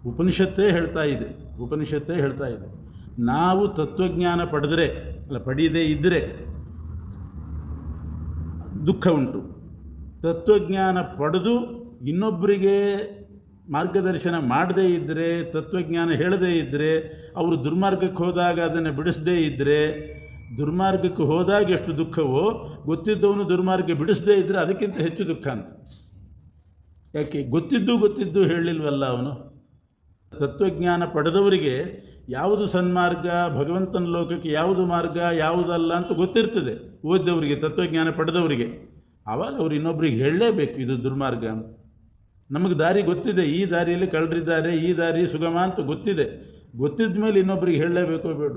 ಉಪನಿಷತ್ತೇ ಹೇಳ್ತಾ ಇದೆ. ನಾವು ತತ್ವಜ್ಞಾನ ಪಡೆಯದೇ ಇದ್ದರೆ ದುಃಖ ಉಂಟು. ತತ್ವಜ್ಞಾನ ಪಡೆದು ಇನ್ನೊಬ್ಬರಿಗೆ ಮಾರ್ಗದರ್ಶನ ಮಾಡದೇ ಇದ್ದರೆ, ತತ್ವಜ್ಞಾನ ಹೇಳದೇ ಇದ್ದರೆ, ಅವರು ದುರ್ಮಾರ್ಗಕ್ಕೆ ಹೋದಾಗ ಅದನ್ನು ಬಿಡಿಸದೇ ಇದ್ದರೆ, ದುರ್ಮಾರ್ಗಕ್ಕೆ ಹೋದಾಗ ಎಷ್ಟು ದುಃಖವೋ ಗೊತ್ತಿದ್ದವನು ದುರ್ಮಾರ್ಗ ಬಿಡಿಸದೇ ಇದ್ದರೆ ಅದಕ್ಕಿಂತ ಹೆಚ್ಚು ದುಃಖ ಅಂತ. ಯಾಕೆ? ಗೊತ್ತಿದ್ದು ಹೇಳಲಿಲ್ವಲ್ಲ ಅವನು. ತತ್ವಜ್ಞಾನ ಪಡೆದವರಿಗೆ ಯಾವುದು ಸನ್ಮಾರ್ಗ, ಭಗವಂತನ ಲೋಕಕ್ಕೆ ಯಾವುದು ಮಾರ್ಗ, ಯಾವುದಲ್ಲ ಅಂತ ಗೊತ್ತಿರ್ತದೆ. ಓದ್ದವರಿಗೆ, ತತ್ವಜ್ಞಾನ ಪಡೆದವರಿಗೆ. ಆವಾಗ ಅವ್ರು ಇನ್ನೊಬ್ರಿಗೆ ಹೇಳಲೇಬೇಕು ಇದು ದುರ್ಮಾರ್ಗ ಅಂತ. ನಮಗೆ ದಾರಿ ಗೊತ್ತಿದೆ, ಈ ದಾರಿಯಲ್ಲಿ ಕಳ್ಳರಿದ್ದಾರೆ, ಈ ದಾರಿ ಸುಗಮ ಅಂತ ಗೊತ್ತಿದ್ದ ಮೇಲೆ ಇನ್ನೊಬ್ರಿಗೆ ಹೇಳಲೇಬೇಕೋ ಬೇಡ?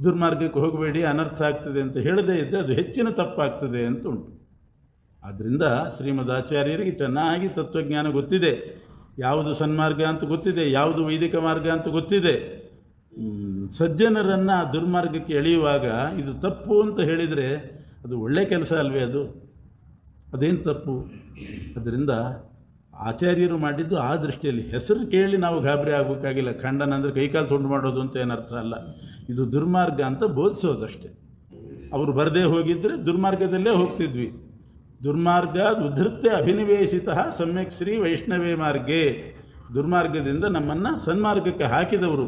ದುರ್ಮಾರ್ಗಕ್ಕೆ ಹೋಗಬೇಡಿ, ಅನರ್ಥ ಆಗ್ತದೆ ಅಂತ ಹೇಳದೇ ಇದ್ದರೆ ಅದು ಹೆಚ್ಚಿನ ತಪ್ಪಾಗ್ತದೆ ಅಂತ ಉಂಟು. ಆದ್ದರಿಂದ ಶ್ರೀಮದ್ ಆಚಾರ್ಯರಿಗೆ ಚೆನ್ನಾಗಿ ತತ್ವಜ್ಞಾನ ಗೊತ್ತಿದೆ, ಯಾವುದು ಸನ್ಮಾರ್ಗ ಅಂತ ಗೊತ್ತಿದೆ, ಯಾವುದು ವೈದಿಕ ಮಾರ್ಗ ಅಂತ ಗೊತ್ತಿದೆ. ಸಜ್ಜನರನ್ನು ದುರ್ಮಾರ್ಗಕ್ಕೆ ಎಳೆಯುವಾಗ ಇದು ತಪ್ಪು ಅಂತ ಹೇಳಿದರೆ ಅದು ಒಳ್ಳೆಯ ಕೆಲಸ ಅಲ್ವೇ? ಅದೇನು ತಪ್ಪು? ಅದರಿಂದ ಆಚಾರ್ಯರು ಮಾಡಿದ್ದು ಆ ದೃಷ್ಟಿಯಲ್ಲಿ. ಹೆಸರು ಕೇಳಿ ನಾವು ಗಾಬರಿ ಆಗಬೇಕಾಗಿಲ್ಲ. ಖಂಡನ ಅಂದರೆ ಕೈಕಾಲು ತುಂಡು ಮಾಡೋದು ಅಂತ ಏನರ್ಥ ಅಲ್ಲ. ಇದು ದುರ್ಮಾರ್ಗ ಅಂತ ಬೋಧಿಸೋದಷ್ಟೇ. ಅವರು ಬರದೇ ಹೋಗಿದ್ದರೆ ದುರ್ಮಾರ್ಗದಲ್ಲೇ ಹೋಗ್ತಿದ್ವಿ. ದುರ್ಮಾರ್ಗ ಉದ್ಧೃತ್ಯ ಅಭಿನಿವೇಶಿತ ಸಮ್ಯಕ್ ಶ್ರೀ ವೈಷ್ಣವೇ ಮಾರ್ಗೇ. ದುರ್ಮಾರ್ಗದಿಂದ ನಮ್ಮನ್ನು ಸನ್ಮಾರ್ಗಕ್ಕೆ ಹಾಕಿದವರು.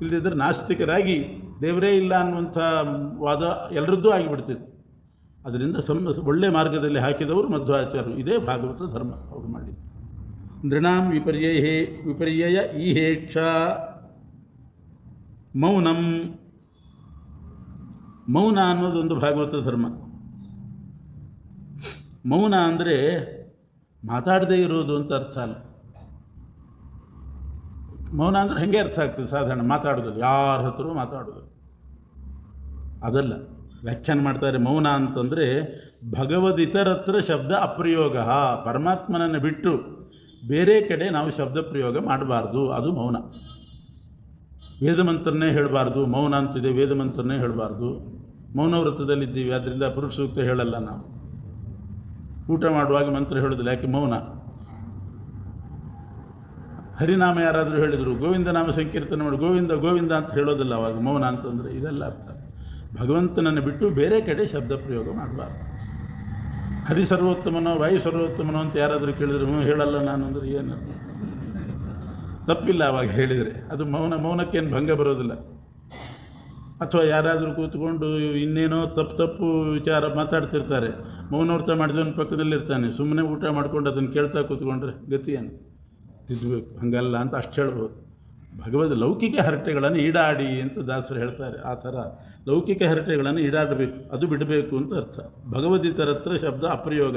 ಇಲ್ಲದಿದ್ದರೆ ನಾಸ್ತಿಕರಾಗಿ ದೇವರೇ ಇಲ್ಲ ಅನ್ನುವಂಥ ವಾದ ಎಲ್ಲರದ್ದೂ ಆಗಿಬಿಡ್ತಿತ್ತು. ಅದರಿಂದ ಒಳ್ಳೆ ಮಾರ್ಗದಲ್ಲಿ ಹಾಕಿದವರು ಮಧ್ವಾಚಾರ್ಯರು. ಇದೇ ಭಾಗವತ ಧರ್ಮ ಅವರು ಮಾಡಿದ್ದು. ನೃಣಾಂ ವಿಪರ್ಯಯ ಈಹೇಕ್ಷ ಮೌನಂ. ಮೌನ ಅನ್ನೋದೊಂದು ಭಾಗವತ ಧರ್ಮ. ಮೌನ ಅಂದರೆ ಮಾತಾಡದೇ ಇರೋದು ಅಂತ ಅರ್ಥ ಅಲ್ಲ. ಮೌನ ಅಂದರೆ ಹಾಗೆ ಅರ್ಥ ಆಗ್ತದೆ ಸಾಧಾರಣ, ಮಾತಾಡೋದು, ಯಾರ ಹತ್ರ ಮಾತಾಡೋದು ಅದಲ್ಲ. ವ್ಯಾಖ್ಯಾನ ಮಾಡ್ತಾರೆ. ಮೌನ ಅಂತಂದರೆ ಭಗವದಿತರತ್ರ ಶಬ್ದ ಅಪ್ರಯೋಗ. ಪರಮಾತ್ಮನನ್ನು ಬಿಟ್ಟು ಬೇರೆ ಕಡೆ ನಾವು ಶಬ್ದ ಪ್ರಯೋಗ ಮಾಡಬಾರ್ದು, ಅದು ಮೌನ. ವೇದಮಂತ್ರನ್ನೇ ಹೇಳಬಾರ್ದು. ಮೌನ ಅಂತಿದೆ, ವೇದಮಂತ್ರನ್ನೇ ಹೇಳಬಾರ್ದು. ಮೌನ ವ್ರತದಲ್ಲಿದ್ದೀವಿ, ಆದ್ದರಿಂದ ಪುರುಷ ಸೂಕ್ತ ಹೇಳಲ್ಲ ನಾವು. ಊಟ ಮಾಡುವಾಗ ಮಂತ್ರ ಹೇಳೋದಿಲ್ಲ, ಯಾಕೆ? ಮೌನ. ಹರಿನಾಮ ಯಾರಾದರೂ ಹೇಳಿದರು, ಗೋವಿಂದ ನಾಮ ಸಂಕೀರ್ತನೆ ಮಾಡಿ ಗೋವಿಂದ ಗೋವಿಂದ ಅಂತ ಹೇಳೋದಿಲ್ಲ ಅವಾಗ. ಮೌನ ಅಂತಂದರೆ ಇದೆಲ್ಲ ಅರ್ಥ. ಭಗವಂತನನ್ನು ಬಿಟ್ಟು ಬೇರೆ ಕಡೆ ಶಬ್ದ ಪ್ರಯೋಗ ಮಾಡಬಾರ್ದು. ಹರಿ ಸರ್ವೋತ್ತಮನೋ ವಾಯು ಸರ್ವೋತ್ತಮನೋ ಅಂತ ಯಾರಾದರೂ ಕೇಳಿದ್ರು ಹೇಳಲ್ಲ ನಾನು ಅಂದರೆ ಏನು ತಪ್ಪಿಲ್ಲ ಅವಾಗ ಹೇಳಿದರೆ. ಅದು ಮೌನಕ್ಕೇನು ಭಂಗ ಬರೋದಿಲ್ಲ. ಅಥವಾ ಯಾರಾದರೂ ಕೂತ್ಕೊಂಡು ಇನ್ನೇನೋ ತಪ್ಪು ವಿಚಾರ ಮಾತಾಡ್ತಿರ್ತಾರೆ, ಮೌನವ್ರತ ಮಾಡಿದವನ ಪಕ್ಕದಲ್ಲಿರ್ತಾನೆ, ಸುಮ್ಮನೆ ಊಟ ಮಾಡ್ಕೊಂಡು ಅದನ್ನು ಕೇಳ್ತಾ ಕೂತ್ಕೊಂಡ್ರೆ ಗತಿಯನ್ನು ತಿದ್ದಬೇಕು. ಹಂಗಲ್ಲ ಅಂತ ಅಷ್ಟು ಹೇಳ್ಬೋದು. ಭಗವದ್ ಲೌಕಿಕ ಹರಟೆಗಳನ್ನು ಈಡಾಡಿ ಅಂತ ದಾಸರು ಹೇಳ್ತಾರೆ. ಆ ಥರ ಲೌಕಿಕ ಹರಟೆಗಳನ್ನು ಈಡಾಡಬೇಕು, ಅದು ಬಿಡಬೇಕು ಅಂತ ಅರ್ಥ. ಭಗವದಿತರತ್ರ ಶಬ್ದ ಅಪ್ರಯೋಗ.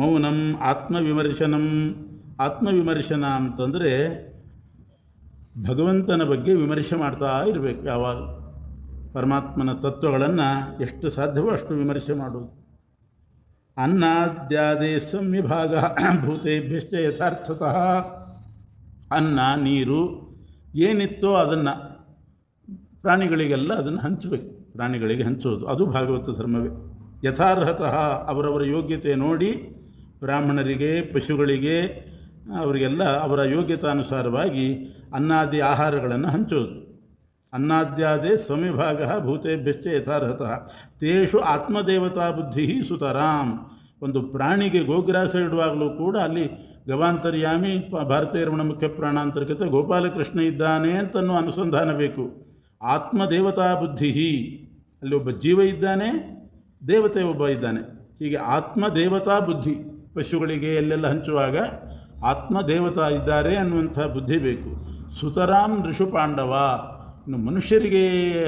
ಮೌನಂ ಆತ್ಮವಿಮರ್ಶನಂ. ಆತ್ಮವಿಮರ್ಶನ ಅಂತಂದರೆ ಭಗವಂತನ ಬಗ್ಗೆ ವಿಮರ್ಶೆ ಮಾಡ್ತಾ ಇರಬೇಕು. ಯಾವಾಗ ಪರಮಾತ್ಮನ ತತ್ವಗಳನ್ನು ಎಷ್ಟು ಸಾಧ್ಯವೋ ಅಷ್ಟು ವಿಮರ್ಶೆ ಮಾಡೋದು. ಅನ್ನದ್ಯಾದೇ ಸಂವಿಭಾಗ ಭೂತೇಭ್ಯಶ್ಚ ಯಥಾರ್ಥತಃ. ಅನ್ನ ನೀರು ಏನಿತ್ತೋ ಅದನ್ನು ಪ್ರಾಣಿಗಳಿಗೆಲ್ಲ ಅದನ್ನು ಹಂಚಬೇಕು. ಪ್ರಾಣಿಗಳಿಗೆ ಹಂಚೋದು ಅದು ಭಾಗವತ ಧರ್ಮವೇ. ಯಥಾರ್ಹತಃ ಅವರವರ ಯೋಗ್ಯತೆ ನೋಡಿ ಬ್ರಾಹ್ಮಣರಿಗೆ, ಪಶುಗಳಿಗೆ, ಅವರಿಗೆಲ್ಲ ಅವರ ಯೋಗ್ಯತಾನುಸಾರವಾಗಿ ಅನ್ನಾದಿ ಆಹಾರಗಳನ್ನು ಹಂಚೋದು. ಅನ್ನದ್ಯಾದೇ ಸಂವಿಭಾಗ ಭೂತೇಭ್ಯಶ್ಚ ಯಥಾರ್ಹತಃ ತೇಷು ಆತ್ಮದೇವತಾ ಬುದ್ಧಿ ಸುತರಾಂ. ಒಂದು ಪ್ರಾಣಿಗೆ ಗೋಗ್ರಾಸ ಇಡುವಾಗಲೂ ಕೂಡ ಅಲ್ಲಿ ಗವಾಂತರ್ಯಾಮಿ ಭಾರತೀಯ ರಮಣ ಮುಖ್ಯ ಪ್ರಾಣಾಂತರ್ಗತ ಗೋಪಾಲಕೃಷ್ಣ ಇದ್ದಾನೆ ಅಂತನೂ ಅನುಸಂಧಾನ ಬೇಕು. ಆತ್ಮದೇವತಾ ಬುದ್ಧಿ, ಅಲ್ಲಿ ಒಬ್ಬ ಜೀವ ಇದ್ದಾನೆ, ದೇವತೆ ಒಬ್ಬ ಇದ್ದಾನೆ. ಹೀಗೆ ಆತ್ಮದೇವತಾ ಬುದ್ಧಿ. ಪಶುಗಳಿಗೆ ಎಲ್ಲೆಲ್ಲ ಹಂಚುವಾಗ ಆತ್ಮದೇವತಾ ಇದ್ದಾರೆ ಅನ್ನುವಂಥ ಬುದ್ಧಿ ಬೇಕು. ಸುತರಾಂ ಋಷು ಪಾಂಡವ. ಇನ್ನು ಮನುಷ್ಯರಿಗೆ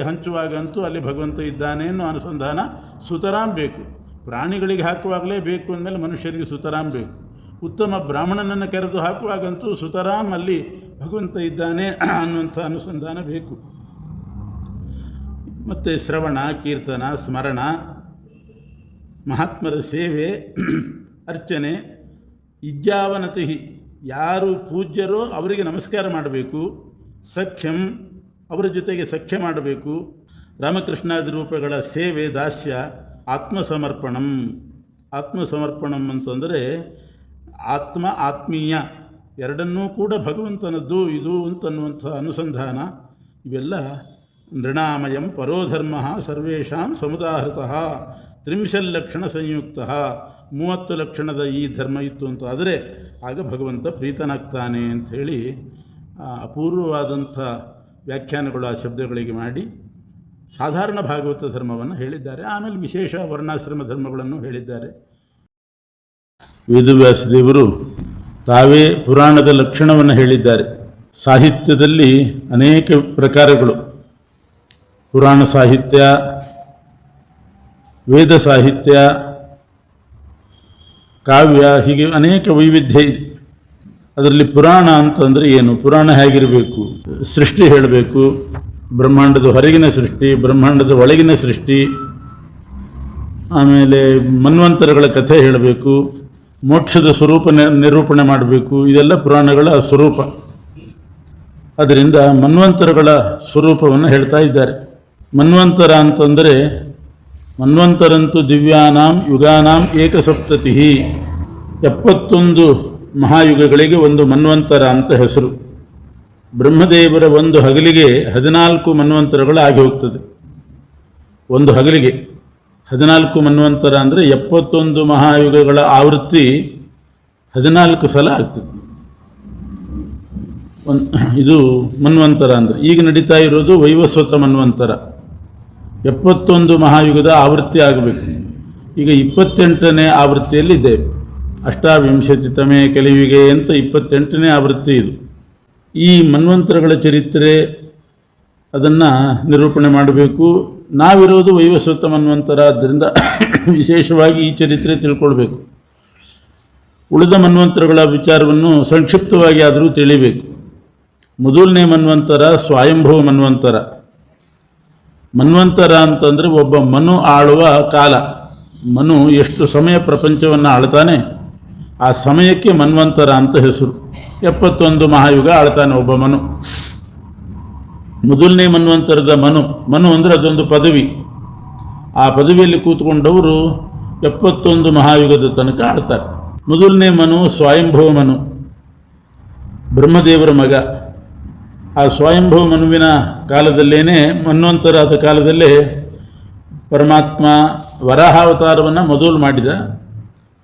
ಹಂಚುವಾಗಂತೂ ಅಲ್ಲಿ ಭಗವಂತ ಇದ್ದಾನೆ ಅನ್ನೋ ಅನುಸಂಧಾನ ಸುತರಾಂ ಬೇಕು. ಪ್ರಾಣಿಗಳಿಗೆ ಹಾಕುವಾಗಲೇ ಬೇಕು ಅಂದಮೇಲೆ ಮನುಷ್ಯರಿಗೆ ಸುತರಾಂ ಬೇಕು. ಉತ್ತಮ ಬ್ರಾಹ್ಮಣನನ್ನು ಕರೆದು ಹಾಕುವಾಗಂತೂ ಸುತರಾಂ ಅಲ್ಲಿ ಭಗವಂತ ಇದ್ದಾನೆ ಅನ್ನುವಂಥ ಅನುಸಂಧಾನ ಬೇಕು. ಮತ್ತು ಶ್ರವಣ, ಕೀರ್ತನ, ಸ್ಮರಣ, ಮಹಾತ್ಮರ ಸೇವೆ, ಅರ್ಚನೆ, ಇಜ್ಜಾವನತಿ, ಯಾರು ಪೂಜ್ಯರೋ ಅವರಿಗೆ ನಮಸ್ಕಾರ ಮಾಡಬೇಕು. ಸಖ್ಯಂ, ಅವರ ಜೊತೆಗೆ ಸಖ್ಯ ಮಾಡಬೇಕು. ರಾಮಕೃಷ್ಣಾದಿ ರೂಪಗಳ ಸೇವೆ, ದಾಸ್ಯ, ಆತ್ಮಸಮರ್ಪಣಂ. ಆತ್ಮಸಮರ್ಪಣಂ ಅಂತಂದರೆ ಆತ್ಮೀಯ ಎರಡನ್ನೂ ಕೂಡ ಭಗವಂತನದ್ದು ಇದು ಅಂತನ್ನುವಂಥ ಅನುಸಂಧಾನ. ಇವೆಲ್ಲ ನೃಣಾಮಯಂ ಪರೋಧರ್ಮ ಸರ್ವೇಷಾಂ ಸಮುದಾಹೃತಃ 30 ಲಕ್ಷಣ ಸಂಯುಕ್ತ, 30 ಲಕ್ಷಣದ ಈ ಧರ್ಮ ಇತ್ತು ಅಂತ ಆದರೆ ಆಗ ಭಗವಂತ ಪ್ರೀತನಾಗ್ತಾನೆ ಅಂಥೇಳಿ ಅಪೂರ್ವವಾದಂಥ ವ್ಯಾಖ್ಯಾನಗಳು ಆ ಶಬ್ದಗಳಿಗೆ ಮಾಡಿ ಸಾಧಾರಣ ಭಾಗವತ ಧರ್ಮವನ್ನು ಹೇಳಿದ್ದಾರೆ. ಆಮೇಲೆ ವಿಶೇಷ ವರ್ಣಾಶ್ರಮ ಧರ್ಮಗಳನ್ನು ಹೇಳಿದ್ದಾರೆ. ವೇದವ್ಯಾಸದೇವರು ತಾವೇ ಪುರಾಣದ ಲಕ್ಷಣವನ್ನು ಹೇಳಿದ್ದಾರೆ. ಸಾಹಿತ್ಯದಲ್ಲಿ ಅನೇಕ ಪ್ರಕಾರಗಳು, ಪುರಾಣ ಸಾಹಿತ್ಯ, ವೇದ ಸಾಹಿತ್ಯ, ಕಾವ್ಯ, ಹೀಗೆ ಅನೇಕ ವೈವಿಧ್ಯ ಇದೆ. ಅದರಲ್ಲಿ ಪುರಾಣ ಅಂತಂದರೆ ಏನು? ಪುರಾಣ ಹೇಗಿರಬೇಕು? ಸೃಷ್ಟಿ ಹೇಳಬೇಕು, ಬ್ರಹ್ಮಾಂಡದ ಹೊರಗಿನ ಸೃಷ್ಟಿ, ಬ್ರಹ್ಮಾಂಡದ ಒಳಗಿನ ಸೃಷ್ಟಿ, ಆಮೇಲೆ ಮನ್ವಂತರಗಳ ಕಥೆ ಹೇಳಬೇಕು, ಮೋಕ್ಷದ ಸ್ವರೂಪ ನಿರೂಪಣೆ ಮಾಡಬೇಕು. ಇದೆಲ್ಲ ಪುರಾಣಗಳ ಸ್ವರೂಪ. ಅದರಿಂದ ಮನ್ವಂತರಗಳ ಸ್ವರೂಪವನ್ನು ಹೇಳ್ತಾ ಇದ್ದಾರೆ. ಮನ್ವಂತರ ಅಂತಂದರೆ ಮನ್ವಂತರಂತು ದಿವ್ಯಾನಾಂ ಯುಗಾನಾಂ ಏಕಸಪ್ತತಿ, 71 ಮಹಾಯುಗಗಳಿಗೆ ಒಂದು ಮನ್ವಂತರ ಅಂತ ಹೆಸರು. ಬ್ರಹ್ಮದೇವರ ಒಂದು ಹಗಲಿಗೆ 14 ಮನ್ವಂತರಗಳು ಆಗಿ ಹೋಗ್ತದೆ. ಒಂದು ಹಗಲಿಗೆ 14 ಮನ್ವಂತರ ಅಂದರೆ 71 ಮಹಾಯುಗಗಳ ಆವೃತ್ತಿ 14 ಸಲ ಆಗ್ತದೆ. ಇದು ಮನ್ವಂತರ ಅಂದರೆ. ಈಗ ನಡೀತಾ ಇರೋದು ವೈವಸ್ವತ ಮನ್ವಂತರ. 71 ಮಹಾಯುಗದ ಆವೃತ್ತಿ ಆಗಬೇಕು. ಈಗ 28ನೇ ಆವೃತ್ತಿಯಲ್ಲಿದ್ದೇವೆ. ಅಷ್ಟಾವಿಂಶತಿತಮೇ ಕಲಿಯುಗೆ ಅಂತ 28ನೇ ಆವೃತ್ತಿ ಇದು. ಈ ಮನ್ವಂತರಗಳ ಚರಿತ್ರೆ ಅದನ್ನು ನಿರೂಪಣೆ ಮಾಡಬೇಕು. ನಾವಿರೋದು ವೈವಸ್ವತ ಮನ್ವಂತರ, ಆದ್ದರಿಂದ ವಿಶೇಷವಾಗಿ ಈ ಚರಿತ್ರೆ ತಿಳ್ಕೊಳ್ಬೇಕು. ಉಳಿದ ಮನ್ವಂತರಗಳ ವಿಚಾರವನ್ನು ಸಂಕ್ಷಿಪ್ತವಾಗಿ ಆದರೂ ತಿಳಿಬೇಕು. ಮೊದಲನೇ ಮನ್ವಂತರ ಸ್ವಯಂಭವ ಮನ್ವಂತರ. ಮನ್ವಂತರ ಅಂತಂದರೆ ಒಬ್ಬ ಮನು ಆಳುವ ಕಾಲ. ಮನು ಎಷ್ಟು ಸಮಯ ಪ್ರಪಂಚವನ್ನು ಆಳ್ತಾನೆ ಆ ಸಮಯಕ್ಕೆ ಮನ್ವಂತರ ಅಂತ ಹೆಸರು. 71 ಮಹಾಯುಗ ಆಳ್ತಾನೆ ಒಬ್ಬ ಮನು. ಮೊದಲನೇ ಮನ್ವಂತರದ ಮನು ಅಂದರೆ ಅದೊಂದು ಪದವಿ. ಆ ಪದವಿಯಲ್ಲಿ ಕೂತ್ಕೊಂಡವರು 71 ಮಹಾಯುಗದ ತನಕ ಆಳ್ತಾರೆ. ಮೊದಲನೇ ಮನು ಸ್ವಯಂಭವ ಮನು, ಬ್ರಹ್ಮದೇವರ ಮಗ. ಆ ಸ್ವಯಂಭವ ಮನುವಿನ ಕಾಲದಲ್ಲೇನೆ, ಮನ್ವಂತರಾದ ಕಾಲದಲ್ಲೇ ಪರಮಾತ್ಮ ವರಾಹಾವತಾರವನ್ನು ಮೊದಲು ಮಾಡಿದ.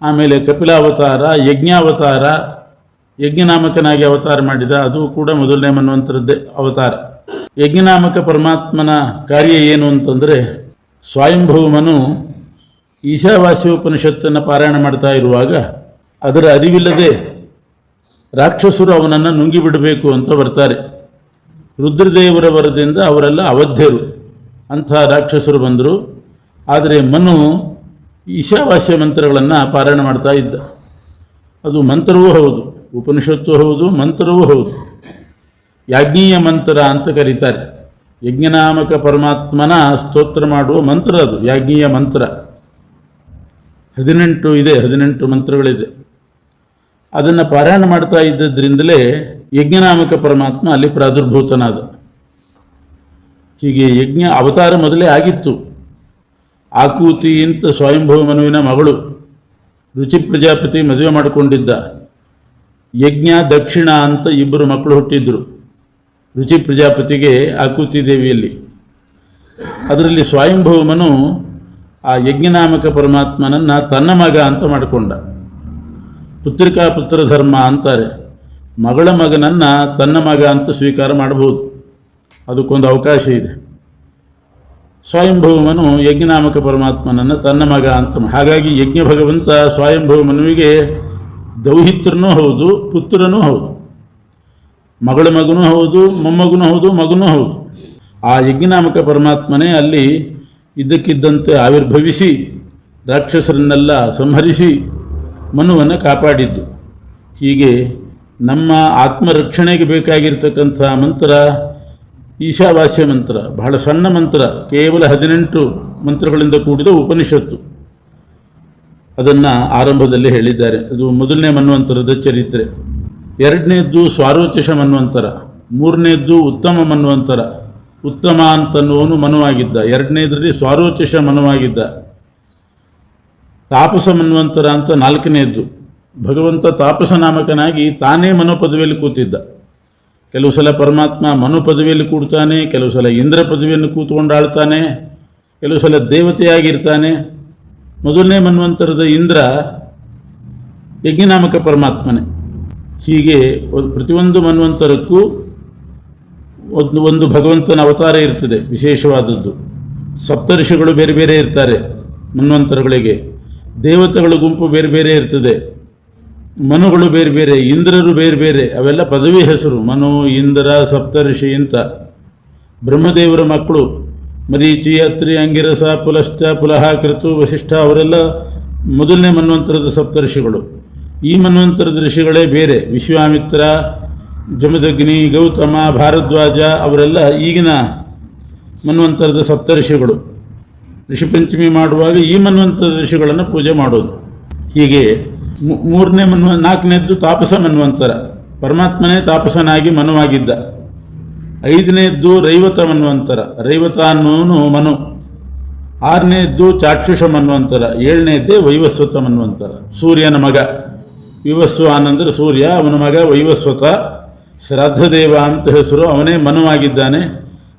ಆಮೇಲೆ ಕಪಿಲಾವತಾರ, ಯಜ್ಞಾವತಾರ, ಯಜ್ಞನಾಮಕನಾಗಿ ಅವತಾರ ಮಾಡಿದ. ಅದು ಕೂಡ ಮೊದಲನೇ ಮನ್ವಂತರದ್ದೇ ಅವತಾರ. ಯಜ್ಞನಾಮಕ ಪರಮಾತ್ಮನ ಕಾರ್ಯ ಏನು ಅಂತಂದರೆ, ಸ್ವಯಂಭವ ಮನು ಈಶಾವಾಸ್ಯೋಪನಿಷತ್ತನ್ನು ಪಾರಾಯಣ ಮಾಡ್ತಾ ಇರುವಾಗ ಅದರ ಅರಿವಿಲ್ಲದೆ ರಾಕ್ಷಸರು ಅವನನ್ನು ನುಂಗಿಬಿಡಬೇಕು ಅಂತ ಬರ್ತಾರೆ. ರುದ್ರದೇವರ ವರದಿಂದ ಅವರೆಲ್ಲ ಅವಧ್ಯರು. ಅಂಥ ರಾಕ್ಷಸರು ಬಂದರು. ಆದರೆ ಮನು ಈಶಾವಾಸ್ಯ ಮಂತ್ರಗಳನ್ನು ಪಾರಾಯಣ ಮಾಡ್ತಾ ಇದ್ದ. ಅದು ಮಂತ್ರವೂ ಹೌದು, ಉಪನಿಷತ್ತು ಹೌದು, ಮಂತ್ರವೂ ಹೌದು. ಯಾಜ್ಞೀಯ ಮಂತ್ರ ಅಂತ ಕರೀತಾರೆ. ಯಜ್ಞನಾಮಕ ಪರಮಾತ್ಮನ ಸ್ತೋತ್ರ ಮಾಡುವ ಮಂತ್ರ ಅದು ಯಾಜ್ಞೀಯ ಮಂತ್ರ. 18 ಮಂತ್ರಗಳಿದೆ. ಅದನ್ನು ಪಾರಾಯಣ ಮಾಡ್ತಾ ಇದ್ದದ್ರಿಂದಲೇ ಯಜ್ಞನಾಮಕ ಪರಮಾತ್ಮ ಅಲ್ಲಿ ಪ್ರಾದುರ್ಭೂತನಾದ. ಹೀಗೆ ಯಜ್ಞ ಅವತಾರ ಮೊದಲೇ ಆಗಿತ್ತು. ಆಕೂತಿ ಅಂತ ಸ್ವಯಂಭವ ಮನುವಿನ ಮಗಳು ರುಚಿ ಪ್ರಜಾಪತಿ ಮದುವೆ ಮಾಡಿಕೊಂಡಿದ್ದ. ಯಜ್ಞ ದಕ್ಷಿಣ ಅಂತ 2 ಮಕ್ಕಳು ಹುಟ್ಟಿದ್ರು ರುಚಿ ಪ್ರಜಾಪತಿಗೆ ಆಕೂತಿ ದೇವಿಯಲ್ಲಿ. ಅದರಲ್ಲಿ ಸ್ವಯಂಭವ ಮನು ಆ ಯಜ್ಞನಾಮಕ ಪರಮಾತ್ಮನನ್ನು ತನ್ನ ಮಗ ಅಂತ ಮಾಡಿಕೊಂಡ. ಪುತ್ರಿಕಾ ಪುತ್ರ ಧರ್ಮ ಅಂತಾರೆ. ಮಗಳ ಮಗನನ್ನು ತನ್ನ ಮಗ ಅಂತ ಸ್ವೀಕಾರ ಮಾಡಬಹುದು, ಅದಕ್ಕೊಂದು ಅವಕಾಶ ಇದೆ. ಸ್ವಯಂಭವ ಮನು ಯಜ್ಞನಾಮಕ ಪರಮಾತ್ಮನನ್ನು ತನ್ನ ಮಗ ಅಂತ. ಹಾಗಾಗಿ ಯಜ್ಞ ಭಗವಂತ ಸ್ವಯಂಭವ ಮನುವಿಗೆ ದೌಹಿತ್ರನೂ ಹೌದು, ಪುತ್ರನೂ ಹೌದು, ಮಗಳ ಮಗನೂ ಹೌದು, ಮೊಮ್ಮಗನೂ ಹೌದು, ಮಗನೂ ಹೌದು. ಆ ಯಜ್ಞನಾಮಕ ಪರಮಾತ್ಮನೇ ಅಲ್ಲಿ ಇದ್ದಕ್ಕಿದ್ದಂತೆ ಆವಿರ್ಭವಿಸಿ ರಾಕ್ಷಸರನ್ನೆಲ್ಲ ಸಂಹರಿಸಿ ಮನುವನ್ನು ಕಾಪಾಡಿದ್ದು. ಹೀಗೆ ನಮ್ಮ ಆತ್ಮರಕ್ಷಣೆಗೆ ಬೇಕಾಗಿರ್ತಕ್ಕಂಥ ಮಂತ್ರ ಈಶಾವಾಸ್ಯ ಮಂತ್ರ. ಬಹಳ ಸಣ್ಣ ಮಂತ್ರ, ಕೇವಲ 18 ಮಂತ್ರಗಳಿಂದ ಕೂಡಿದ ಉಪನಿಷತ್ತು. ಅದನ್ನು ಆರಂಭದಲ್ಲಿ ಹೇಳಿದ್ದಾರೆ. ಅದು ಮೊದಲನೇ ಮನ್ವಂತರದ ಚರಿತ್ರೆ. 2ನೇದ್ದು ಸ್ವಾರೋಚಿಷ ಮನ್ವಂತರ, 3ನೇದ್ದು ಉತ್ತಮ ಮನ್ವಂತರ. ಉತ್ತಮ ಅಂತನ್ನುವನು ಮನುವಾಗಿದ್ದ. 2ನೇದರಲ್ಲಿ ಸ್ವಾರೋಚಿಷ ಮನುವಾಗಿದ್ದ. ತಾಪಸ ಮನ್ವಂತರ ಅಂತ 4ನೇದ್ದು. ಭಗವಂತ ತಾಪಸ ನಾಮಕನಾಗಿ ತಾನೇ ಮನೋ ಪದವಿಯಲ್ಲಿ ಕೂತಿದ್ದ. ಕೆಲವು ಸಲ ಪರಮಾತ್ಮ ಮನು ಪದವಿಯಲ್ಲಿ ಕೂಡ್ತಾನೆ, ಕೆಲವು ಸಲ ಇಂದ್ರ ಪದವಿಯನ್ನು ಕೂತ್ಕೊಂಡು ಆಳ್ತಾನೆ, ಕೆಲವು ಸಲ ದೇವತೆಯಾಗಿರ್ತಾನೆ. ಮೊದಲನೇ ಮನ್ವಂತರದ ಇಂದ್ರ ಯಜ್ಞನಾಮಕ ಪರಮಾತ್ಮನೇ. ಹೀಗೆ ಪ್ರತಿಯೊಂದು ಮನ್ವಂತರಕ್ಕೂ ಒಂದು ಭಗವಂತನ ಅವತಾರ ಇರ್ತದೆ, ವಿಶೇಷವಾದದ್ದು. ಸಪ್ತರ್ಷಿಗಳು ಬೇರೆ ಬೇರೆ ಇರ್ತಾರೆ ಮನ್ವಂತರಗಳಿಗೆ, ದೇವತೆಗಳ ಗುಂಪು ಬೇರೆ ಬೇರೆ ಇರ್ತದೆ, ಮನುಗಳು ಬೇರೆ ಬೇರೆ, ಇಂದ್ರರು ಬೇರೆ ಬೇರೆ, ಅವೆಲ್ಲ ಪದವಿ ಹೆಸರು. ಮನು, ಇಂದ್ರ, ಸಪ್ತರ್ಷಿ ಅಂತ. ಬ್ರಹ್ಮದೇವರ ಮಕ್ಕಳು ಮರೀಚಿ, ಅತ್ರಿ, ಅಂಗಿರಸ, ಪುಲಶ್ಚ, ಪುಲಹ, ಕೃತು, ವಸಿಷ್ಠ ಅವರೆಲ್ಲ ಮೊದಲನೇ ಮನ್ವಂತರದ ಸಪ್ತರ್ಷಿಗಳು. ಈ ಮನ್ವಂತರದ ಋಷಿಗಳೇ ಬೇರೆ. ವಿಶ್ವಾಮಿತ್ರ, ಜಮದಗ್ನಿ, ಗೌತಮ, ಭಾರದ್ವಾಜ ಅವರೆಲ್ಲ ಈಗಿನ ಮನ್ವಂತರದ ಸಪ್ತರ್ಷಿಗಳು. ಋಷಿಪಂಚಮಿ ಮಾಡುವಾಗ ಈ ಮನ್ವಂತರದ ಋಷಿಗಳನ್ನು ಪೂಜೆ ಮಾಡೋದು. ಹೀಗೆ ಮೂರನೇ ನಾಲ್ಕನೇದ್ದು ತಾಪಸ ಮನ್ವಂತರ, ಪರಮಾತ್ಮನೇ ತಾಪಸನಾಗಿ ಮನುವಾಗಿದ್ದ. ಐದನೇದ್ದು ರೈವತ ಮನ್ವಂತರ, ರೈವತ ಅನ್ನೋನು ಮನು. ಆರನೇದ್ದು ಚಾಕ್ಷುಷ ಮನ್ವಂತರ, ಏಳನೇದ್ದೇ ವೈವಸ್ವತ ಮನ್ವಂತರ, ಸೂರ್ಯನ ಮಗ. ವಿವಸ್ವಾನ್ ಅಂದರೆ ಸೂರ್ಯ, ಅವನ ಮಗ ವೈವಸ್ವತ. ಶ್ರಾದ್ದದೇವ ಅಂತ ಹೆಸರು, ಅವನೇ ಮನುವಾಗಿದ್ದಾನೆ.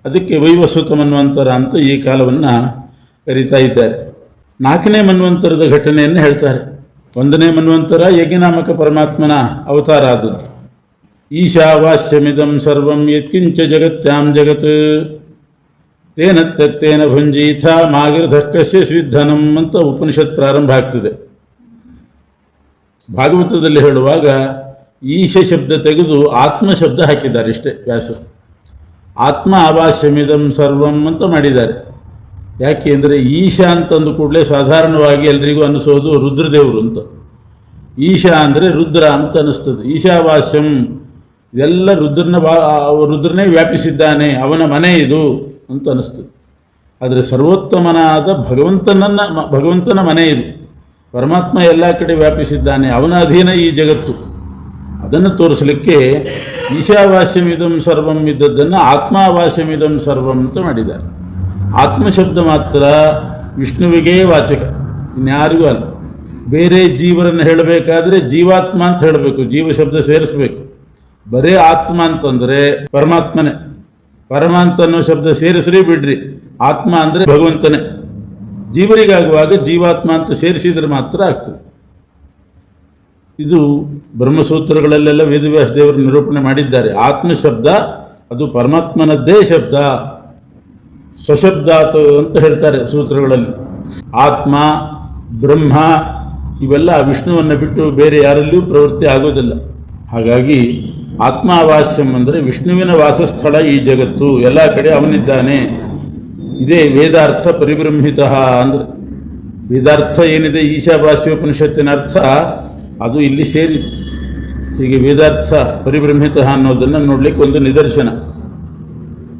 ಅದಕ್ಕೆ ವೈವಸ್ವತ ಮನ್ವಂತರ ಅಂತ ಈ ಕಾಲವನ್ನು ಕರೀತಾ ಇದ್ದಾರೆ. ನಾಲ್ಕನೇ ಮನ್ವಂತರದ ಘಟನೆಯನ್ನು ಹೇಳ್ತಾರೆ. ಒಂದನೇ ಮನ್ವಂತರ ಯಜ್ಞನಾಮಕ ಪರಮಾತ್ಮನ ಅವತಾರ ಆದದ್ದು. ಈಶಾವಾಸ್ಯಮಿದಂ ಸರ್ವಂ ಯತ್ಕಿಂಚ ಜಗತ್ಯಾಂ ಜಗತ್ ತೇನ ತತ್ತೇನ ಭುಂಜೀಥ ಮಾಗಿರ್ಧಕ್ಕಸ್ಯ ಸ್ವಿಧನಂ ಅಂತ ಉಪನಿಷತ್ ಪ್ರಾರಂಭ ಆಗ್ತದೆ. ಭಾಗವತದಲ್ಲಿ ಹೇಳುವಾಗ ಈಶ ಶಬ್ದ ತೆಗೆದು ಆತ್ಮ ಶಬ್ದ ಹಾಕಿದ್ದಾರೆ, ಇಷ್ಟೇ ವ್ಯಾಸರು. ಆತ್ಮ ಆವಾಸ್ಯಮಿದಂ ಸರ್ವಂ ಅಂತ ಮಾಡಿದ್ದಾರೆ. ಯಾಕೆ ಅಂದರೆ ಈಶಾ ಅಂತಂದು ಕೂಡಲೇ ಸಾಧಾರಣವಾಗಿ ಎಲ್ರಿಗೂ ಅನ್ನಿಸೋದು ರುದ್ರದೇವರು ಅಂತ. ಈಶಾ ಅಂದರೆ ರುದ್ರ ಅಂತ ಅನ್ನಿಸ್ತದೆ. ಈಶಾವಾಸ್ಯಂ ಇದೆಲ್ಲ ರುದ್ರನೇ ವ್ಯಾಪಿಸಿದ್ದಾನೆ, ಅವನ ಮನೆ ಇದು ಅಂತ ಅನ್ನಿಸ್ತದೆ. ಆದರೆ ಸರ್ವೋತ್ತಮನಾದ ಭಗವಂತನ ಮನೆ ಇದು. ಪರಮಾತ್ಮ ಎಲ್ಲ ಕಡೆ ವ್ಯಾಪಿಸಿದ್ದಾನೆ, ಅವನ ಅಧೀನ ಈ ಜಗತ್ತು. ಅದನ್ನು ತೋರಿಸಲಿಕ್ಕೆ ಈಶಾವಾಸ್ಯಮಿದಂ ಸರ್ವಂ ಇದ್ದದ್ದನ್ನು ಆತ್ಮಾವಾಸ್ಯಮಿದಂ ಸರ್ವಂ ಅಂತ ಮಾಡಿದ್ದಾರೆ. ಆತ್ಮಶಬ್ದ ಮಾತ್ರ ವಿಷ್ಣುವಿಗೇ ವಾಚಕ, ಇನ್ಯಾರಿಗೂ ಅಲ್ಲ. ಬೇರೆ ಜೀವರನ್ನು ಹೇಳಬೇಕಾದ್ರೆ ಜೀವಾತ್ಮ ಅಂತ ಹೇಳಬೇಕು, ಜೀವ ಶಬ್ದ ಸೇರಿಸಬೇಕು. ಬರೇ ಆತ್ಮ ಅಂತಂದರೆ ಪರಮಾತ್ಮನೇ. ಪರಮ ಅಂತ ಅನ್ನೋ ಶಬ್ದ ಸೇರಿಸ್ರಿ ಬಿಡ್ರಿ, ಆತ್ಮ ಅಂದರೆ ಭಗವಂತನೇ. ಜೀವರಿಗಾಗುವಾಗ ಜೀವಾತ್ಮ ಅಂತ ಸೇರಿಸಿದರೆ ಮಾತ್ರ ಆಗ್ತದೆ. ಇದು ಬ್ರಹ್ಮಸೂತ್ರಗಳಲ್ಲೆಲ್ಲ ವೇದವ್ಯಾಸ ದೇವರು ನಿರೂಪಣೆ ಮಾಡಿದ್ದಾರೆ. ಆತ್ಮ ಶಬ್ದ ಅದು ಪರಮಾತ್ಮನದ್ದೇ ಶಬ್ದ, ಸ್ವಶಬ್ದಾತ್ ಅಂತ ಹೇಳ್ತಾರೆ ಸೂತ್ರಗಳಲ್ಲಿ. ಆತ್ಮ, ಬ್ರಹ್ಮ ಇವೆಲ್ಲ ವಿಷ್ಣುವನ್ನು ಬಿಟ್ಟು ಬೇರೆ ಯಾರಲ್ಲಿಯೂ ಪ್ರವೃತ್ತಿ ಆಗೋದಿಲ್ಲ. ಹಾಗಾಗಿ ಆತ್ಮಾವಾಸ್ಯಂ ಅಂದರೆ ವಿಷ್ಣುವಿನ ವಾಸಸ್ಥಳ ಈ ಜಗತ್ತು, ಎಲ್ಲ ಕಡೆ ಅವನಿದ್ದಾನೆ. ಇದೇ ವೇದಾರ್ಥ ಪರಿಬ್ರಹ್ಮಿತ ಅಂದರೆ. ವೇದಾರ್ಥ ಏನಿದೆ ಈಶಾವಾಸ್ಯೋಪನಿಷತ್ತಿನ ಅರ್ಥ ಅದು ಇಲ್ಲಿ ಸೇರಿ. ಹೀಗೆ ವೇದಾರ್ಥ ಪರಿಬ್ರಹ್ಮಿತ ಅನ್ನೋದನ್ನು ನೋಡಲಿಕ್ಕೆ ಒಂದು ನಿದರ್ಶನ.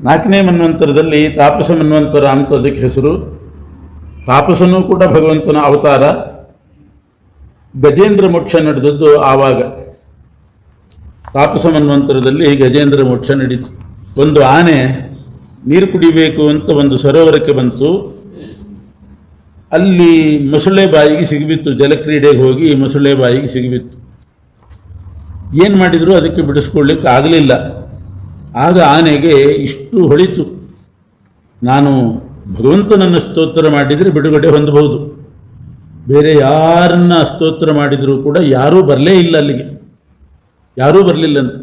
ನಾಲ್ಕನೇ ಮನ್ವಂತರದಲ್ಲಿ ತಾಪಸ ಮನ್ವಂತರ ಅಂತ ಅದಕ್ಕೆ ಹೆಸರು. ತಾಪಸನೂ ಕೂಡ ಭಗವಂತನ ಅವತಾರ. ಗಜೇಂದ್ರ ಮೋಕ್ಷ ನಡೆದದ್ದು ಆವಾಗ. ತಾಪಸ ಮನ್ವಂತರದಲ್ಲಿ ಗಜೇಂದ್ರ ಮೋಕ್ಷ ನಡೀತು. ಒಂದು ಆನೆ ನೀರು ಕುಡಿಬೇಕು ಅಂತ ಒಂದು ಸರೋವರಕ್ಕೆ ಬಂತು. ಅಲ್ಲಿ ಮೊಸಳೆ ಬಾಯಿಗೆ ಸಿಗಿಬಿತ್ತು, ಜಲಕ್ರೀಡೆಗೆ ಹೋಗಿ ಮೊಸಳೆ ಬಾಯಿಗೆ ಸಿಗಿಬಿತ್ತು. ಏನು ಮಾಡಿದರೂ ಅದಕ್ಕೆ ಬಿಡಿಸ್ಕೊಳ್ಳಿಕ್ಕೆ ಆಗಲಿಲ್ಲ. ಆಗ ಆನೆಗೆ ಇಷ್ಟು ಹೊಳಿತು, ನಾನು ಭಗವಂತನನ್ನು ಸ್ತೋತ್ರ ಮಾಡಿದರೆ ಬಿಡುಗಡೆ ಹೊಂದಬಹುದು, ಬೇರೆ ಯಾರನ್ನ ಸ್ತೋತ್ರ ಮಾಡಿದರೂ ಕೂಡ ಯಾರೂ ಬರಲೇ ಇಲ್ಲ, ಅಲ್ಲಿಗೆ ಯಾರೂ ಬರಲಿಲ್ಲ ಅಂತ.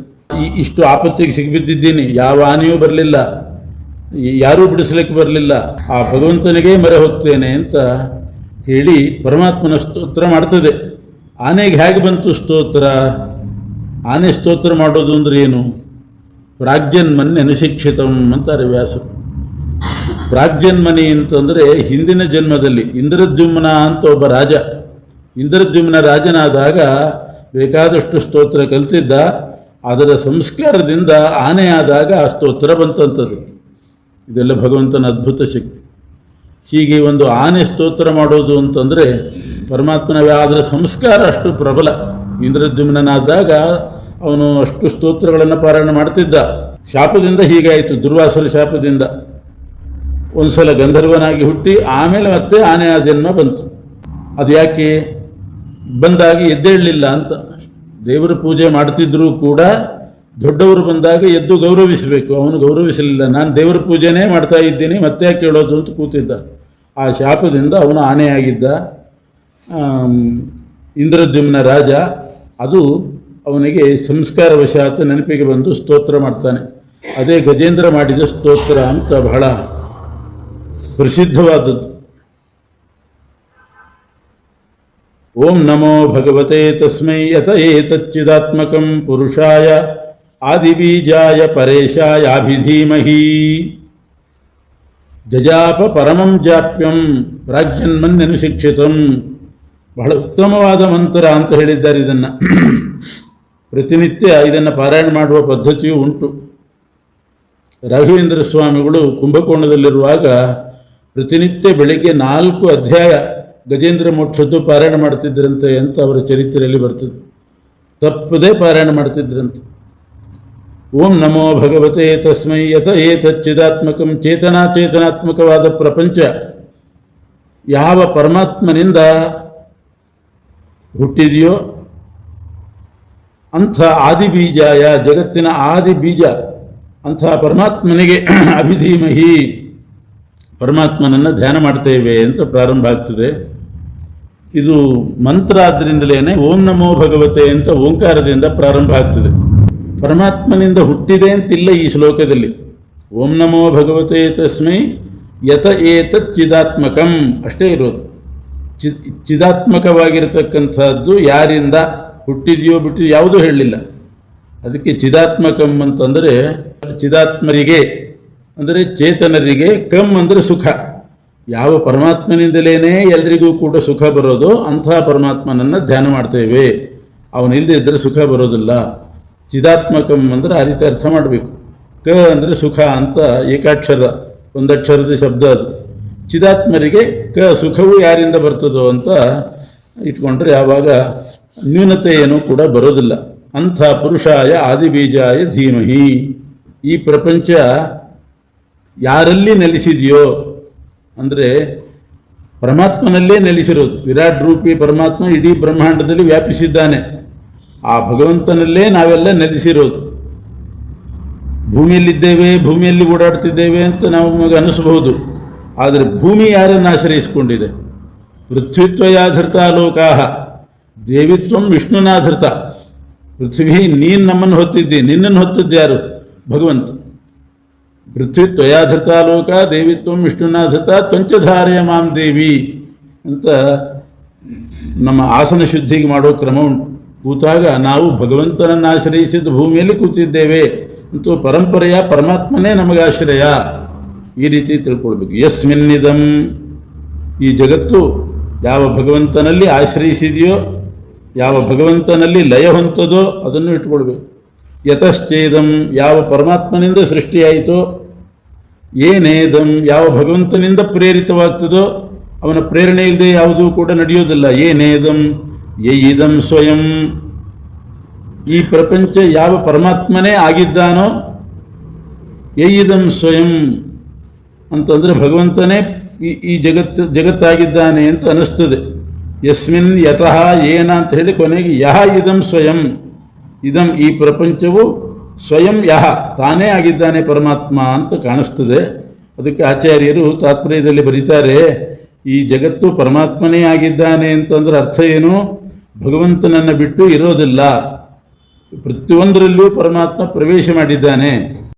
ಇಷ್ಟು ಆಪತ್ತಿಗೆ ಸಿಗಿಬಿದ್ದಿದ್ದೀನಿ, ಯಾವ ಆನೆಯೂ ಬರಲಿಲ್ಲ, ಯಾರೂ ಬಿಡಿಸ್ಲಿಕ್ಕೆ ಬರಲಿಲ್ಲ, ಆ ಭಗವಂತನಿಗೆ ಮೊರೆ ಹೋಗ್ತೇನೆ ಅಂತ ಹೇಳಿ ಪರಮಾತ್ಮನ ಸ್ತೋತ್ರ ಮಾಡ್ತದೆ. ಆನೆಗೆ ಹೇಗೆ ಬಂತು ಸ್ತೋತ್ರ? ಆನೆ ಸ್ತೋತ್ರ ಮಾಡೋದು ಅಂದರೆ ಏನು? ಪ್ರಾಗ್ಜನ್ಮನ್ಯ ಅನುಶಿಕ್ಷಿತಂ ಅಂತಾರೆ ವ್ಯಾಸರು. ಪ್ರಾಗ್ಜನ್ಮನಿ ಅಂತಂದರೆ ಹಿಂದಿನ ಜನ್ಮದಲ್ಲಿ ಇಂದ್ರದ್ಯುಮ್ನ ಅಂತ ಒಬ್ಬ ರಾಜ. ಇಂದ್ರದ್ಯುಮ್ನ ರಾಜನಾದಾಗ ಬೇಕಾದಷ್ಟು ಸ್ತೋತ್ರ ಕಲಿತಿದ್ದ. ಅದರ ಸಂಸ್ಕಾರದಿಂದ ಆನೆ ಆದಾಗ ಆ ಸ್ತೋತ್ರ ಬಂತಂಥದ್ದು. ಇದೆಲ್ಲ ಭಗವಂತನ ಅದ್ಭುತ ಶಕ್ತಿ. ಹೀಗೆ ಒಂದು ಆನೆ ಸ್ತೋತ್ರ ಮಾಡೋದು ಅಂತಂದರೆ ಪರಮಾತ್ಮನ ಅದರ ಸಂಸ್ಕಾರ ಅಷ್ಟು ಪ್ರಬಲ. ಇಂದ್ರದ್ಯುಮ್ನಾದಾಗ ಅವನು ಅಷ್ಟು ಸ್ತೋತ್ರಗಳನ್ನು ಪಾರಾಯಣ ಮಾಡ್ತಿದ್ದ. ಶಾಪದಿಂದ ಹೀಗಾಯಿತು, ದುರ್ವಾಸರ ಶಾಪದಿಂದ. ಒಂದು ಸಲ ಗಂಧರ್ವನಾಗಿ ಹುಟ್ಟಿ ಆಮೇಲೆ ಮತ್ತೆ ಆನೆಯ ಜನ್ಮ ಬಂತು. ಅದು ಯಾಕೆ? ಬಂದಾಗ ಎದ್ದೇಳಲಿಲ್ಲ ಅಂತ. ದೇವರ ಪೂಜೆ ಮಾಡ್ತಿದ್ರೂ ಕೂಡ ದೊಡ್ಡವರು ಬಂದಾಗ ಎದ್ದು ಗೌರವಿಸಬೇಕು. ಅವನು ಗೌರವಿಸಲಿಲ್ಲ. ನಾನು ದೇವರ ಪೂಜೆನೇ ಮಾಡ್ತಾ ಇದ್ದೀನಿ, ಮತ್ತೆ ಯಾಕೆ ಕೇಳೋದು ಅಂತ ಕೂತಿದ್ದ. ಆ ಶಾಪದಿಂದ ಅವನು ಆನೆಯಾಗಿದ್ದ. ಇಂದ್ರದ್ಯುಮ್ನ ರಾಜ. ಅದು ಅವನಿಗೆ ಸಂಸ್ಕಾರವಶಾತ್ ನೆನಪಿಗೆ ಬಂದು ಸ್ತೋತ್ರ ಮಾಡ್ತಾನೆ. ಅದೇ ಗಜೇಂದ್ರ ಮಾಡಿದ ಸ್ತೋತ್ರ ಅಂತ ಬಹಳ ಪ್ರಸಿದ್ಧವಾದದ್ದು. ಓಂ ನಮೋ ಭಗವತೆ ತಸ್ಮೈ ಯತ ಏತಚ್ಚಿದಾತ್ಮಕಂ ಪುರುಷಾಯ ಆದಿಬೀಜಾಯ ಪರೇಶಾಯಾಭಿಧೀಮಹಿ ಜಜಾಪ ಪರಮಂ ಜಾಪ್ಯಂ ಪ್ರಾಜ್ಞನ್ಮನ್ಯನುಶಿಕ್ಷಿತಂ. ಬಹಳ ಉತ್ತಮವಾದ ಮಂತ್ರ ಅಂತ ಹೇಳಿದ್ದಾರೆ. ಇದನ್ನು ಪ್ರತಿನಿತ್ಯ ಇದನ್ನು ಪಾರಾಯಣ ಮಾಡುವ ಪದ್ಧತಿಯೂ ಉಂಟು. ರಾಘವೇಂದ್ರ ಸ್ವಾಮಿಗಳು ಕುಂಭಕೋಣದಲ್ಲಿರುವಾಗ ಪ್ರತಿನಿತ್ಯ ಬೆಳಿಗ್ಗೆ 4 ಅಧ್ಯಾಯ ಗಜೇಂದ್ರ ಮೋಕ್ಷದ್ದು ಪಾರಾಯಣ ಮಾಡ್ತಿದ್ದರಂತೆ ಅಂತ ಅವರ ಚರಿತ್ರೆಯಲ್ಲಿ ಬರ್ತದೆ. ತಪ್ಪದೇ ಪಾರಾಯಣ ಮಾಡ್ತಿದ್ದರಂತೆ. ಓಂ ನಮೋ ಭಗವತೆ ತಸ್ಮೈ ಯತ ಏತಚ್ಚಿದಾತ್ಮಕಂ. ಚೇತನಾತ್ಮಕವಾದ ಪ್ರಪಂಚ ಯಾವ ಪರಮಾತ್ಮನಿಂದ ಹುಟ್ಟಿದೆಯೋ ಅಂಥ ಆದಿಬೀಜಾಯ, ಜಗತ್ತಿನ ಆದಿ ಬೀಜ ಅಂಥ ಪರಮಾತ್ಮನಿಗೆ ಅಭಿಧೀಮಹಿ, ಪರಮಾತ್ಮನನ್ನು ಧ್ಯಾನ ಮಾಡ್ತೇವೆ ಅಂತ ಪ್ರಾರಂಭ ಆಗ್ತದೆ. ಇದು ಮಂತ್ರ ಆದ್ದರಿಂದಲೇ ಓಂ ನಮೋ ಭಗವತೆ ಅಂತ ಓಂಕಾರದಿಂದ ಪ್ರಾರಂಭ ಆಗ್ತದೆ. ಪರಮಾತ್ಮನಿಂದ ಹುಟ್ಟಿದೆ ಅಂತಿಲ್ಲ ಈ ಶ್ಲೋಕದಲ್ಲಿ. ಓಂ ನಮೋ ಭಗವತೆ ತಸ್ಮೈ ಯತ ಏತಚ್ಚಿದಾತ್ಮಕಂ ಅಷ್ಟೇ ಇರೋದು. ಚಿದಾತ್ಮಕವಾಗಿರತಕ್ಕಂಥದ್ದು ಯಾರಿಂದ ಹುಟ್ಟಿದೆಯೋ ಬಿಟ್ಟು ಯಾವುದೂ ಹೇಳಲಿಲ್ಲ. ಅದಕ್ಕೆ ಚಿದಾತ್ಮಕಂ ಅಂತಂದರೆ ಚಿದಾತ್ಮರಿಗೆ ಅಂದರೆ ಚೇತನರಿಗೆ, ಕಂ ಅಂದರೆ ಸುಖ. ಯಾವ ಪರಮಾತ್ಮನಿಂದಲೇ ಎಲ್ರಿಗೂ ಕೂಡ ಸುಖ ಬರೋದು ಅಂಥ ಪರಮಾತ್ಮನನ್ನು ಧ್ಯಾನ ಮಾಡ್ತೇವೆ. ಅವನಿಲ್ಲದೆ ಇದ್ದರೆ ಸುಖ ಬರೋದಿಲ್ಲ. ಚಿದಾತ್ಮಕಂ ಅಂದರೆ ಆ ರೀತಿ ಅರ್ಥ ಮಾಡಬೇಕು. ಕ ಅಂದರೆ ಸುಖ ಅಂತ ಏಕಾಕ್ಷರ ಒಂದಕ್ಷರದ ಶಬ್ದ ಅದು. ಚಿದಾತ್ಮರಿಗೆ ಕ ಸುಖವು ಯಾರಿಂದ ಬರ್ತದೋ ಅಂತ ಇಟ್ಕೊಂಡ್ರೆ ಆವಾಗ ನ್ಯೂನತೆ ಏನೂ ಕೂಡ ಬರೋದಿಲ್ಲ. ಅಂಥ ಪುರುಷಾಯ ಆದಿಬೀಜಾಯ ಧೀಮಹಿ. ಈ ಪ್ರಪಂಚ ಯಾರಲ್ಲಿ ನೆಲೆಸಿದೆಯೋ ಅಂದರೆ ಪರಮಾತ್ಮನಲ್ಲೇ ನೆಲೆಸಿರೋದು. ವಿರಾಟ್ ರೂಪಿ ಪರಮಾತ್ಮ ಇಡೀ ಬ್ರಹ್ಮಾಂಡದಲ್ಲಿ ವ್ಯಾಪಿಸಿದ್ದಾನೆ. ಆ ಭಗವಂತನಲ್ಲೇ ನಾವೆಲ್ಲ ನೆಲೆಸಿರೋದು. ಭೂಮಿಯಲ್ಲಿದ್ದೇವೆ, ಭೂಮಿಯಲ್ಲಿ ಓಡಾಡ್ತಿದ್ದೇವೆ ಅಂತ ನಮಗೆ ಅನಿಸಬಹುದು. ಆದರೆ ಭೂಮಿ ಯಾರನ್ನು ಆಶ್ರಯಿಸಿಕೊಂಡಿದೆ? ಪೃಥ್ವಿತ್ವಯಾಧೃತ ಲೋಕಾಹ ದೇವಿತ್ವಂ ವಿಷ್ಣುನಾಧೃತ. ಪೃಥ್ವಿ ನೀನು ನಮ್ಮನ್ನು ಹೊತ್ತಿದ್ದಿ, ನಿನ್ನನ್ನು ಹೊತ್ತಿದ್ದು ಯಾರು? ಭಗವಂತ. ಪೃಥ್ವಿತ್ವಯಾಧೃತ ಲೋಕ ದೇವಿತ್ವಂ ವಿಷ್ಣುನಾಧೃತ ತ್ವಂಚಧಾರೆಯ ಮಾಂ ದೇವಿ ಅಂತ ನಮ್ಮ ಆಸನ ಶುದ್ಧಿಗೆ ಮಾಡೋ ಕ್ರಮ ಉಂಟು. ಕೂತಾಗ ನಾವು ಭಗವಂತನನ್ನು ಆಶ್ರಯಿಸಿದ ಭೂಮಿಯಲ್ಲಿ ಕೂತಿದ್ದೇವೆ ಅಂತೂ ಪರಂಪರೆಯ ಪರಮಾತ್ಮನೇ ನಮಗೆ ಆಶ್ರಯ. ಈ ರೀತಿ ತಿಳ್ಕೊಳ್ಬೇಕು. ಯಸ್ಮಿನ್ನಿದಂ, ಈ ಜಗತ್ತು ಯಾವ ಭಗವಂತನಲ್ಲಿ ಆಶ್ರಯಿಸಿದೆಯೋ, ಯಾವ ಭಗವಂತನಲ್ಲಿ ಲಯ ಹೊಂತದೋ ಅದನ್ನು ಇಟ್ಕೊಳ್ಬೇಕು. ಯತಶ್ಚೇದಂ, ಯಾವ ಪರಮಾತ್ಮನಿಂದ ಸೃಷ್ಟಿಯಾಯಿತೋ, ಏನೇದಂ, ಯಾವ ಭಗವಂತನಿಂದ ಪ್ರೇರಿತವಾಗ್ತದೋ, ಅವನ ಪ್ರೇರಣೆ ಇಲ್ಲದೆ ಯಾವುದೂ ಕೂಡ ನಡೆಯೋದಿಲ್ಲ. ಏನೇದಂ ಯೈದಂ ಸ್ವಯಂ, ಈ ಪ್ರಪಂಚ ಯಾವ ಪರಮಾತ್ಮನೇ ಆಗಿದ್ದಾನೋ, ಯೈದಂ ಸ್ವಯಂ ಅಂತಂದರೆ ಭಗವಂತನೇ ಈ ಜಗತ್ತಾಗಿದ್ದಾನೆ ಅಂತ ಅನ್ನಿಸ್ತದೆ. ಯಸ್ಮಿನ್ ಯತಃ ಏನ ಅಂತ ಹೇಳಿ ಕೊನೆಗೆ ಯಹ ಇದಂ ಸ್ವಯಂ, ಇದಂ ಈ ಪ್ರಪಂಚವು ಸ್ವಯಂ ಯಹ ತಾನೇ ಆಗಿದ್ದಾನೆ ಪರಮಾತ್ಮ ಅಂತ ಕಾಣಿಸ್ತದೆ. ಅದಕ್ಕೆ ಆಚಾರ್ಯರು ತಾತ್ಪರ್ಯದಲ್ಲಿ ಬರೀತಾರೆ, ಈ ಜಗತ್ತು ಪರಮಾತ್ಮನೇ ಆಗಿದ್ದಾನೆ ಅಂತಂದ್ರೆ ಅರ್ಥ ಏನು? ಭಗವಂತನನ್ನು ಬಿಟ್ಟು ಇರೋದಿಲ್ಲ. ಪ್ರತಿಯೊಂದರಲ್ಲೂ ಪರಮಾತ್ಮ ಪ್ರವೇಶ ಮಾಡಿದ್ದಾನೆ.